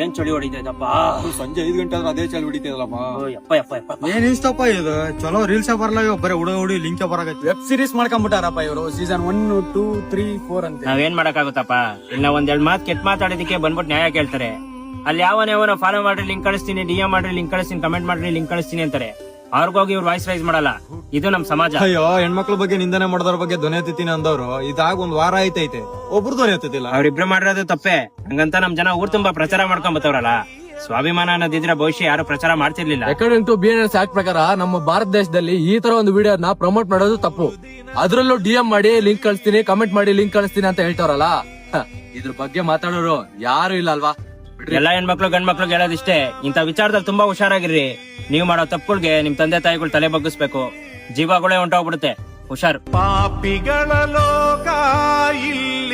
ಏನ್ ಚಳಿ ಹೊಡಿತೈತಪ್ಪ. ಸಂಜೆ 5 ಗಂಟೆ ಆದ್ರೆ ಅದೇ ಚಳಿ ಹೊಡಿತೈತಲ್ಲಪ್ಪ. ಯಪ್ಪ ಯಪ್ಪ ಯಪ್ಪ. ಏನ್ ಇಷ್ಟಪ್ಪ ಇದು ಚಲೋ ರೀಲ್ಸ್ ಬರಲ್ಲ, ಬರೀ ಹುಡುಗ ಲಿಂಕ್ ಬರಾಕೈತಿ. ವೆಬ್ ಸೀರೀಸ್ ಮಾಡ್ಕೊಂಡ್ಬಿಟ್ಟಾರಪ್ಪ ಇವರು. ಸೀಸನ್ 1, 2, 3, 4 ಅಂತ. ನಾವೇನ್ ಮಾಡಕ್ಕಾಗುತ್ತಪ್ಪ. ಇನ್ನ ಒಂದೆರಡು ಮಾತು ಕೆಟ್ಟ ಮಾತಾಡೋದಕ್ಕೆ ಬಂದ್ಬಿಟ್ಟು ನ್ಯಾಯ ಕೇಳ್ತಾರೆ. ಅಲ್ಲಿ ಯಾವನ ಫಾಲೋ ಮಾಡ್ರಿ ಲಿಂಕ್ ಕಳಿಸ್ತೀನಿ, DM ಮಾಡ್ರಿ ಲಿಂಕ್ ಕಳಿಸ್ತೀನಿ, ಕಮೆಂಟ್ ಮಾಡ್ರಿ ಲಿಂಕ್ ಕಳಿಸ್ತೀನಿ ಅಂತಾರೆ. ಅವ್ರಿಗೋಗಿ ಇವ್ರು ವಾಯ್ಸ್ ರೈಸ್ ಮಾಡಲ್ಲ. ಇದು ನಮ್ ಸಮಾಜ. ಅಯ್ಯೋ, ಹೆಣ್ಮಕ್ಳ ಬಗ್ಗೆ ನಿಂದನೆ ಮಾಡೋದ್ರ ಬಗ್ಗೆ ಧ್ವನಿ ಎತ್ತೀನಿ ಅಂದವ್ರು ಇದಾಗ ಒಂದ್ ವಾರ ಐತೈತೆ, ಒಬ್ರು ಧ್ವನಿ ಎತ್ತಿಲ್ಲ. ಅವ್ರಿಬ್ರು ಮಾಡಿರೋದು ತಪ್ಪೆ. ಹಂಗಂತ ನಮ್ ಜನ ಊರ್ ತುಂಬಾ ಪ್ರಚಾರ ಮಾಡ್ಕೊಂಡ್ ಬತ್ತವ್ರಲ್ಲ. ಸ್ವಾಭಿಮಾನ ಅನ್ನೋದಿದ್ರೆ ಬಹುಶಃ ಯಾರು ಪ್ರಚಾರ ಮಾಡ್ತಿರ್ಲಿಲ್ಲ. ಅಕಾರ್ಡಿಂಗ್ ಟು BNS ಆಕ್ಟ್ ಪ್ರಕಾರ ನಮ್ಮ ಭಾರತ ದೇಶದಲ್ಲಿ ಈ ತರ ಒಂದು ವಿಡಿಯೋನ ಪ್ರಮೋಟ್ ಮಾಡೋದು ತಪ್ಪು. ಅದ್ರಲ್ಲೂ DM ಮಾಡಿ ಲಿಂಕ್ ಕಳಿಸ್ತೀನಿ, ಕಮೆಂಟ್ ಮಾಡಿ ಲಿಂಕ್ ಕಳಿಸ್ತೀನಿ ಅಂತ ಹೇಳ್ತಾರಲ್ಲ, ಇದ್ರ ಬಗ್ಗೆ ಮಾತಾಡೋರು ಯಾರು ಇಲ್ಲ ಅಲ್ವಾ. ಎಲ್ಲಾ ಹೆಣ್ಮಕ್ಳು ಗಂಡ್ಮಕ್ಳು ಹೇಳೋದಿಷ್ಟೇ, ಇಂತ ವಿಚಾರದಲ್ಲಿ ತುಂಬಾ ಹುಷಾರಾಗಿರ್ರಿ. ನೀವು ಮಾಡೋ ತಪ್ಪುಗಳಿಗೆ ನಿಮ್ ತಂದೆ ತಾಯಿಗಳು ತಲೆ ಬಗ್ಗಿಸ್ಬೇಕು. ಜೀವಗಳೇ ಹೊಂಟೋಗ್ಬಿಡುತ್ತೆ. ಹುಷಾರ್. ಪಾಪಿಗಳ ಲೋಕ ಇಲ್ಲ.